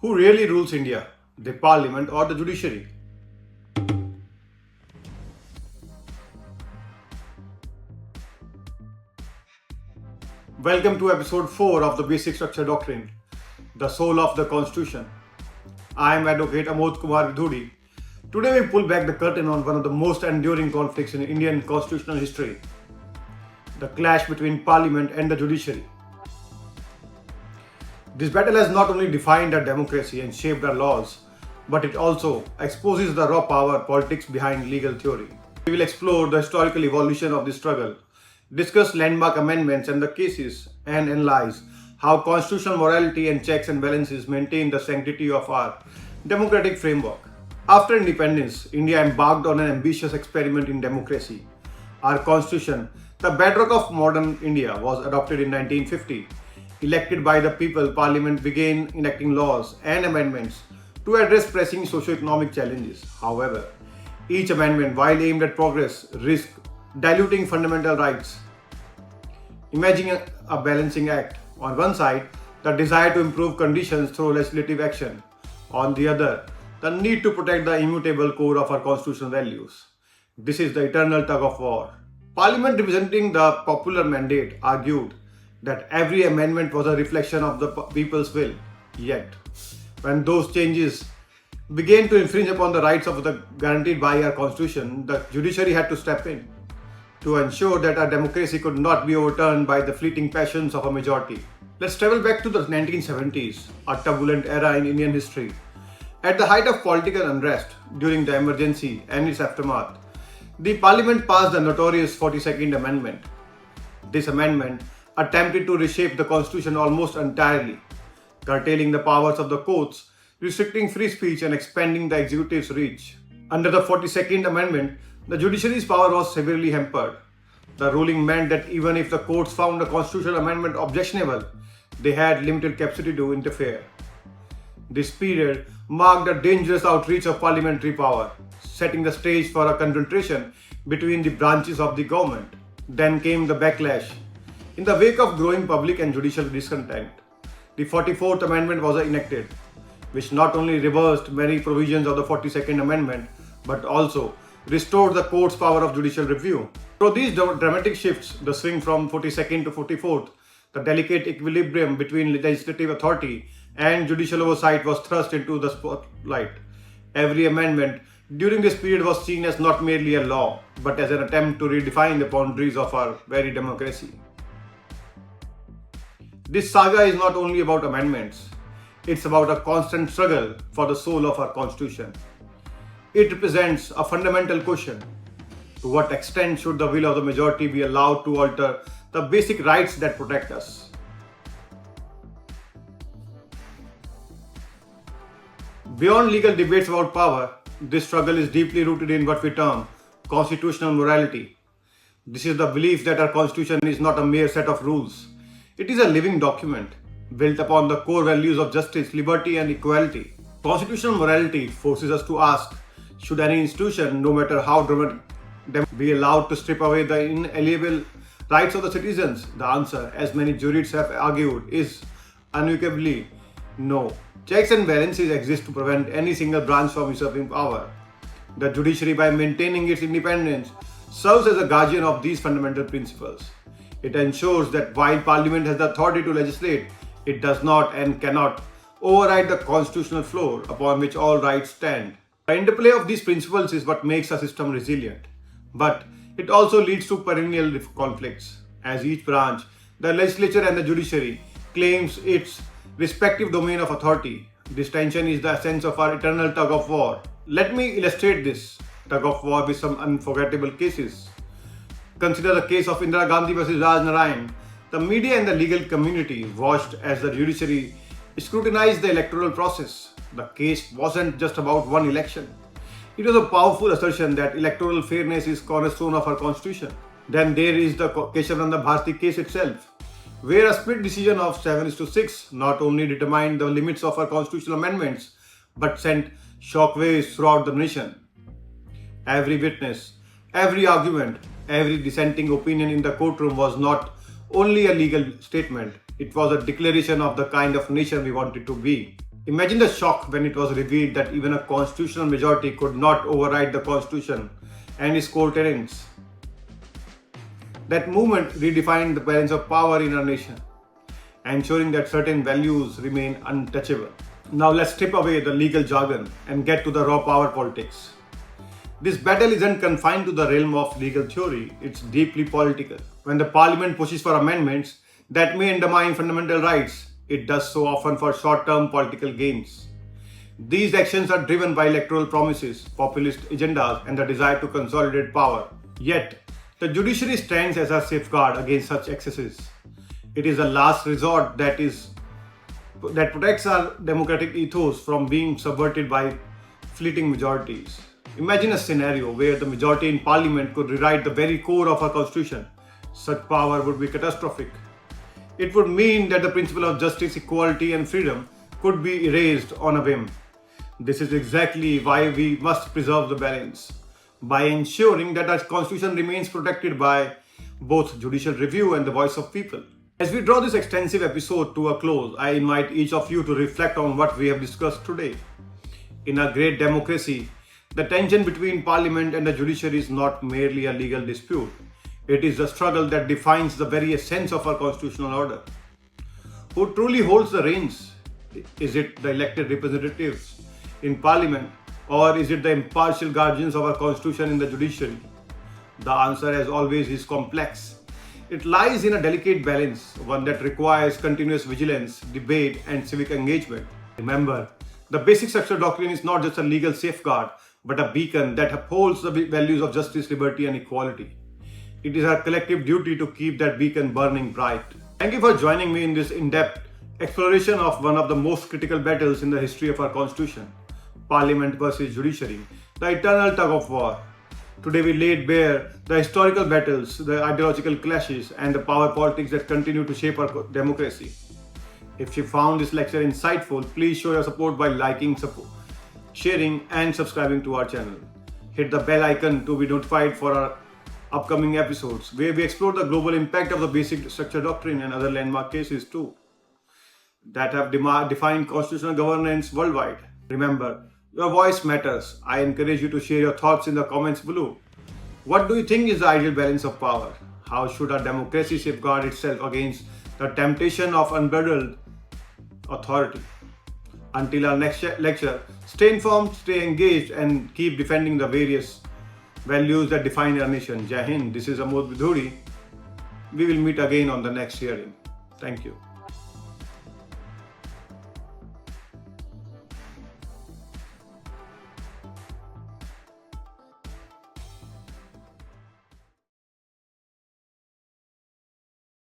Who really rules India, the parliament or the judiciary? Welcome to episode 4 of the Basic Structure Doctrine, the soul of the Constitution. I am Advocate Amod Kumar Bidhuri. Today we pull back the curtain on one of the most enduring conflicts in Indian constitutional history, the clash between parliament and the judiciary. This battle has not only defined our democracy and shaped our laws, but it also exposes the raw power politics behind legal theory. We will explore the historical evolution of this struggle, discuss landmark amendments and the cases, and analyze how constitutional morality and checks and balances maintain the sanctity of our democratic framework. After independence, India embarked on an ambitious experiment in democracy. Our constitution, the bedrock of modern India, was adopted in 1950. Elected by the people, Parliament began enacting laws and amendments to address pressing socio-economic challenges. However, each amendment, while aimed at progress, risked diluting fundamental rights. Imagine a balancing act. On one side, the desire to improve conditions through legislative action. On the other, the need to protect the immutable core of our constitutional values. This is the eternal tug of war. Parliament, representing the popular mandate, argued that every amendment was a reflection of the people's will. Yet, when those changes began to infringe upon the rights of the guaranteed by our constitution, the judiciary had to step in to ensure that our democracy could not be overturned by the fleeting passions of a majority. Let's travel back to the 1970s, a turbulent era in Indian history. At the height of political unrest during the emergency and its aftermath, the Parliament passed the notorious 42nd Amendment. This amendment attempted to reshape the constitution almost entirely, curtailing the powers of the courts, restricting free speech and expanding the executive's reach. Under the 42nd Amendment, the judiciary's power was severely hampered. The ruling meant that even if the courts found a constitutional amendment objectionable, they had limited capacity to interfere. This period marked a dangerous outreach of parliamentary power, setting the stage for a confrontation between the branches of the government. Then came the backlash. In the wake of growing public and judicial discontent, the 44th Amendment was enacted, which not only reversed many provisions of the 42nd Amendment, but also restored the court's power of judicial review. Through these dramatic shifts, the swing from 42nd to 44th, the delicate equilibrium between legislative authority and judicial oversight was thrust into the spotlight. Every amendment during this period was seen as not merely a law, but as an attempt to redefine the boundaries of our very democracy. This saga is not only about amendments, it's about a constant struggle for the soul of our constitution. It represents a fundamental question. To what extent should the will of the majority be allowed to alter the basic rights that protect us? Beyond legal debates about power, this struggle is deeply rooted in what we term constitutional morality. This is the belief that our constitution is not a mere set of rules. It is a living document built upon the core values of justice, liberty, and equality. Constitutional morality forces us to ask, should any institution, no matter how dramatic, be allowed to strip away the inalienable rights of the citizens? The answer, as many jurists have argued, is unequivocally no. Checks and balances exist to prevent any single branch from usurping power. The judiciary, by maintaining its independence, serves as a guardian of these fundamental principles. It ensures that while Parliament has the authority to legislate, it does not and cannot override the constitutional floor upon which all rights stand. The interplay of these principles is what makes a system resilient, but it also leads to perennial conflicts. As each branch, the legislature and the judiciary, claims its respective domain of authority, this tension is the essence of our eternal tug of war. Let me illustrate this tug of war with some unforgettable cases. Consider the case of Indira Gandhi versus Raj Narayan. The media and the legal community watched as the judiciary scrutinized the electoral process. The case wasn't just about one election. It was a powerful assertion that electoral fairness is cornerstone of our constitution. Then there is the Keshavananda Bharati case itself, where a split decision of 7:6 not only determined the limits of our constitutional amendments, but sent shockwaves throughout the nation. Every witness, every argument, every dissenting opinion in the courtroom was not only a legal statement, it was a declaration of the kind of nation we wanted to be. Imagine the shock when it was revealed that even a constitutional majority could not override the constitution and its core tenets. That movement redefined the balance of power in our nation, ensuring that certain values remain untouchable. Now let's strip away the legal jargon and get to the raw power politics. This battle isn't confined to the realm of legal theory, it's deeply political. When the parliament pushes for amendments that may undermine fundamental rights, it does so often for short-term political gains. These actions are driven by electoral promises, populist agendas, and the desire to consolidate power. Yet, the judiciary stands as a safeguard against such excesses. It is a last resort that protects our democratic ethos from being subverted by fleeting majorities. Imagine a scenario where the majority in parliament could rewrite the very core of our constitution. Such power would be catastrophic. It would mean that the principle of justice, equality, and freedom could be erased on a whim. This is exactly why we must preserve the balance, by ensuring that our constitution remains protected by both judicial review and the voice of people. As we draw this extensive episode to a close, I invite each of you to reflect on what we have discussed today. In a great democracy, the tension between parliament and the judiciary is not merely a legal dispute. It is the struggle that defines the very essence of our constitutional order. Who truly holds the reins? Is it the elected representatives in parliament, or is it the impartial guardians of our constitution in the judiciary? The answer, as always, is complex. It lies in a delicate balance, one that requires continuous vigilance, debate, and civic engagement. Remember, the Basic Structure Doctrine is not just a legal safeguard, but a beacon that upholds the values of justice, liberty, and equality. It is our collective duty to keep that beacon burning bright. Thank you for joining me in this in-depth exploration of one of the most critical battles in the history of our constitution, Parliament versus Judiciary, the eternal tug of war. Today we laid bare the historical battles, the ideological clashes, and the power politics that continue to shape our democracy. If you found this lecture insightful, please show your support by liking, sharing, and subscribing to our channel. Hit the bell icon to be notified for our upcoming episodes, where we explore the global impact of the Basic Structure Doctrine and other landmark cases too that have defined constitutional governance worldwide. Remember, your voice matters. I encourage you to share your thoughts in the comments below. What do you think is the ideal balance of power? How should our democracy safeguard itself against the temptation of unbridled authority? Until our next lecture, stay informed, stay engaged, and keep defending the various values that define our nation. Jai Hind. This is Amod Bidhuri. We will meet again on the next hearing. Thank you.